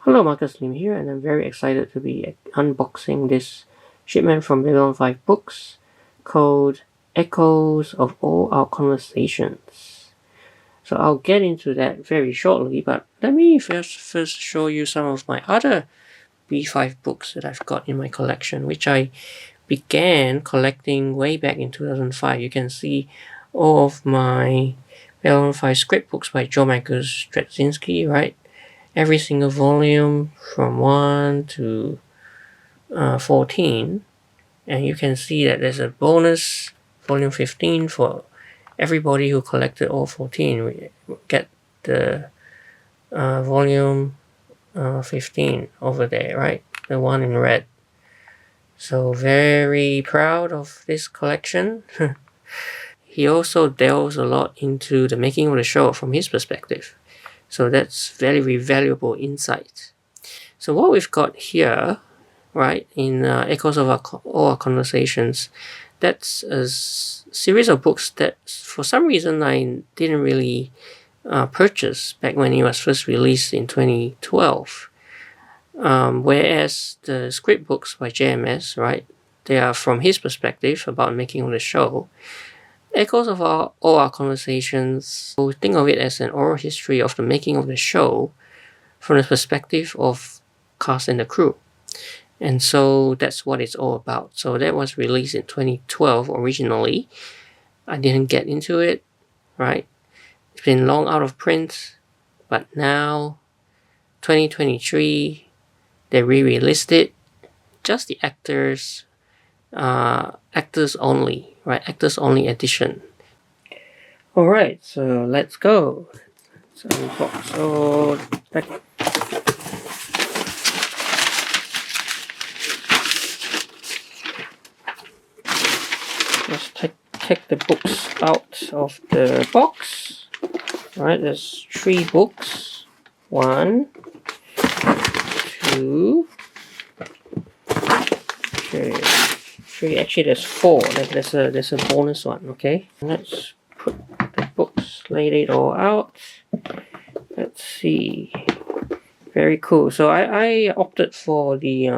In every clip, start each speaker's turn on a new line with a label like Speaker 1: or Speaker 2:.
Speaker 1: Hello, Marcus Lim here, and I'm very excited to be unboxing this shipment from Babylon 5 Books called Echoes of All Our Conversations. So I'll get into that very shortly, but let me first show you some of my other B5 books that I've got in my collection, which I began collecting way back in 2005. You can see all of my Babylon 5 script books by Joe Michael Straczynski, right? Every single volume from 1 to 14, and you can see that there's a bonus volume 15 for everybody who collected all 14. We get the volume 15 over there, right? The one in red. So very proud of this collection. He also delves a lot into the making of the show from his perspective. So that's very valuable insight. So what we've got here, right, in Echoes of All Our Conversations, that's a series of books that for some reason I didn't really purchase back when it was first released in 2012. Whereas the script books by JMS, right, they are from his perspective about making of the show. Echoes of All Our Conversations, so think of it as an oral history of the making of the show from the perspective of cast and the crew. And so that's what it's all about. So that was released in 2012 originally. I didn't get into it, right? It's been long out of print, but now 2023 they re-released it. Just the actors only, right? Actors only edition. Alright, so let's go. Let's unbox all back. Let's take the books out of the box. Alright, there's 3 books. 1, 2, 3. Actually, there's 4. There's a bonus one. Okay, let's put the books, lay it all out. Let's see. Very cool. So I opted for the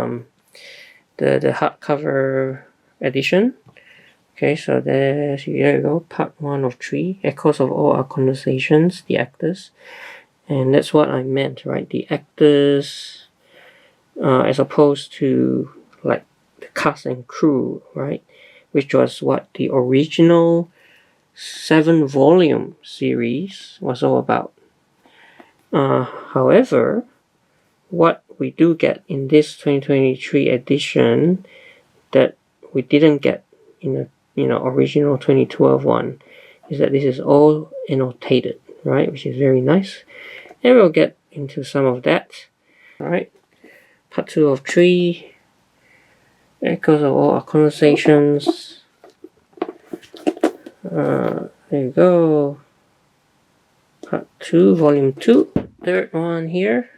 Speaker 1: hardcover edition. Okay, so there you go. Part 1 of 3. Echoes of All Our Conversations. The actors, and that's what I meant, right? The actors, as opposed to like the cast and crew, right? Which was what the original 7-volume series was all about. However, what we do get in this 2023 edition that we didn't get in the original 2012 one is that this is all annotated, right? Which is very nice, and we'll get into some of that. All right, part 2 of 3. Echoes of All Our Conversations. There you go. Part 2, volume 2. Third one here.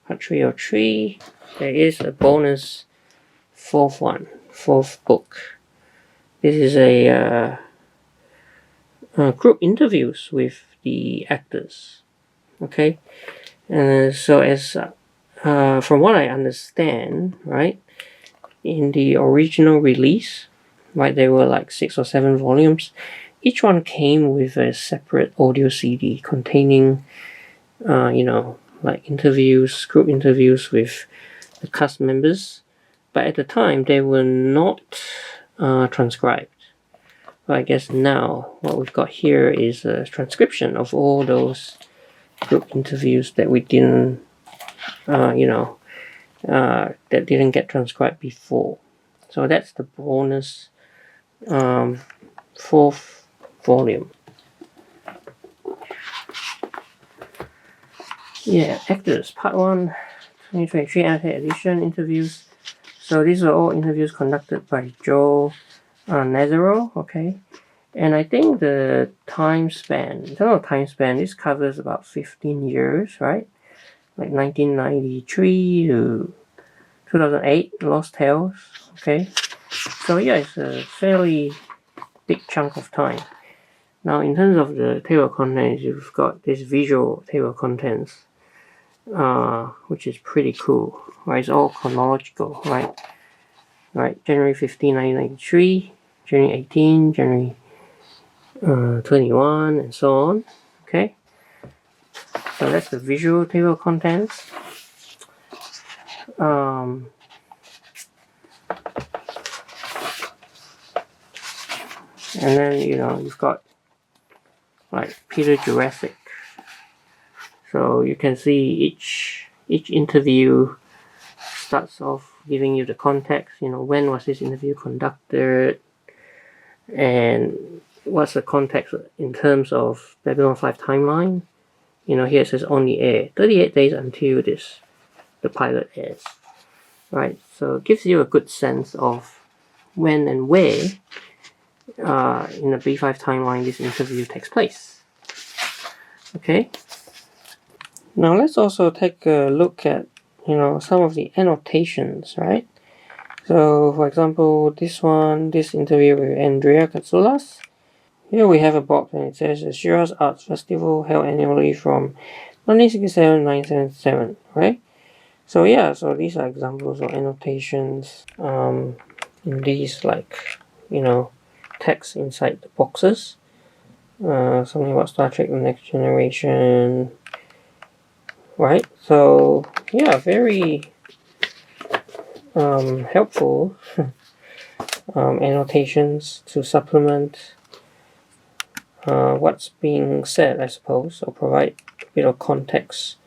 Speaker 1: Part 3 of 3. There is a bonus 4th book. This is a group interviews with the actors. Okay, so as from what I understand, right, in the original release, right, there were like 6 or 7 volumes. Each one came with a separate audio CD containing, like interviews, group interviews with the cast members. But at the time, they were not transcribed. But I guess now what we've got here is a transcription of all those group interviews that we didn't, that didn't get transcribed before. So that's the bonus 4th volume. Yeah, actors, part 1, 2023 annotated edition, interviews. So these are all interviews conducted by Joe Nazaro, okay? And I think the time span, in terms of time span, this covers about 15 years, right? Like 1993 to 2008, Lost Tales, okay? So yeah, it's a fairly big chunk of time. Now, in terms of the table of contents, you've got this visual table of contents, which is pretty cool, right? It's all chronological, right? Right, January 15, 1993, January 18, January 21, and so on. Okay, so that's the visual table of contents. And then you've got like Peter Jurassic. So you can see each interview starts off giving you the context. When was this interview conducted, and what's the context in terms of Babylon 5 timeline. Here it says on the air 38 days until the pilot airs, right? So it gives you a good sense of when and where in the B5 timeline this interview takes place. Okay, now let's also take a look at some of the annotations, right? So for example, this interview with Andrea Katsoulas. Here we have a box and it says the Shiraz Arts Festival held annually from 1967 1977, right? So yeah, so these are examples of annotations in these text inside the boxes. Something about Star Trek The Next Generation, right? So yeah, very helpful annotations to supplement what's being said, I suppose, or provide a bit of context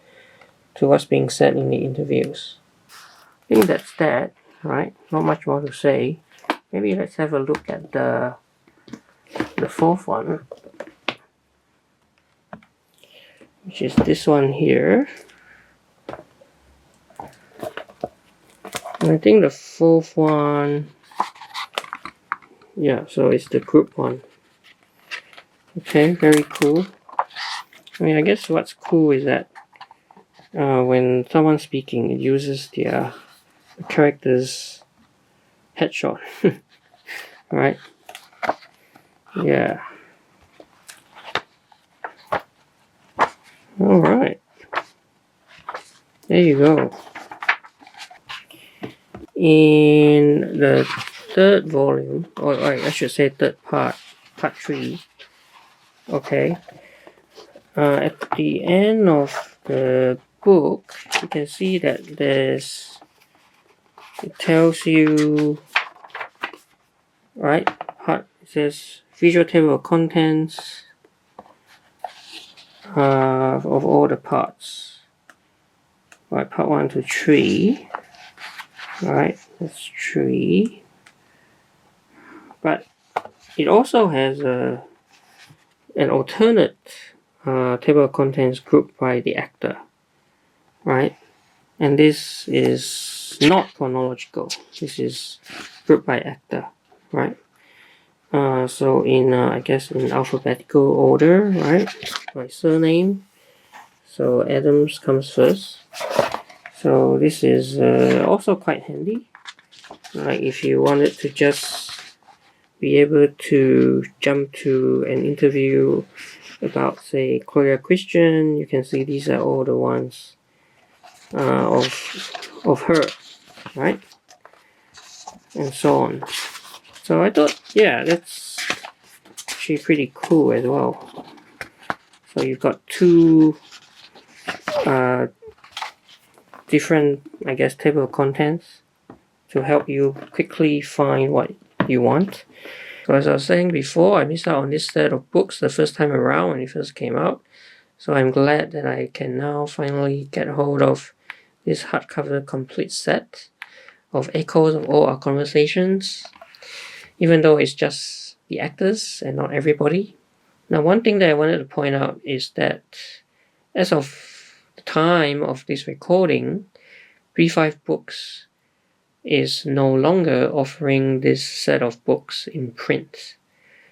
Speaker 1: to what's being said in the interviews. I think that's that, right? Not much more to say. Maybe let's have a look at the fourth one, which is this one here. And I think the fourth one, yeah, so it's the group one. Okay, very cool. I guess what's cool is that when someone's speaking, it uses the character's headshot. Right? Yeah. Alright. There you go. In the third volume, or I should say third part 3. Okay. At the end of the book, you can see that it tells you, right? It says visual table of contents of all the parts. Right, part 1 to 3. Right, that's 3. But it also has an alternate table of contents grouped by the actor, right? And this is not chronological. This is grouped by actor, right? So in I guess in alphabetical order, right? By surname. So Adams comes first. So this is also quite handy. Like if you wanted to just be able to jump to an interview about, say, Claudia Christian, you can see these are all the ones of her, right? And so on. So I thought, yeah, that's actually pretty cool as well. So you've got two different, I guess, table of contents to help you quickly find what you want. So as I was saying before, I missed out on this set of books the first time around when it first came out. So I'm glad that I can now finally get hold of this hardcover complete set of echoes of all our conversations, even though it's just the actors and not everybody. Now, one thing that I wanted to point out is that as of the time of this recording, B5 Books is no longer offering this set of books in print.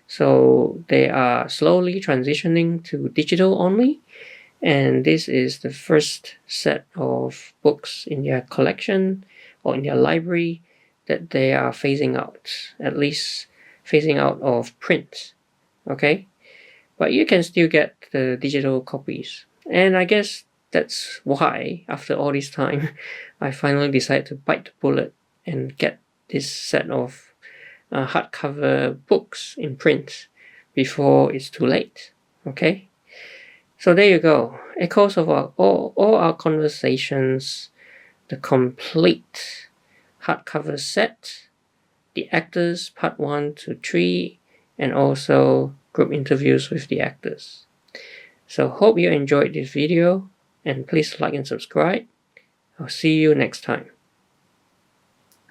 Speaker 1: So they are slowly transitioning to digital only, and this is the first set of books in their collection or in their library that they are phasing out, at least phasing out of print. Okay, but you can still get the digital copies, and I guess that's why, after all this time, I finally decided to bite the bullet and get this set of hardcover books in print before it's too late. Okay? So there you go. Echoes of all our conversations, the complete hardcover set, the actors part 1 to 3, and also group interviews with the actors. So hope you enjoyed this video, and please like and subscribe. I'll see you next time.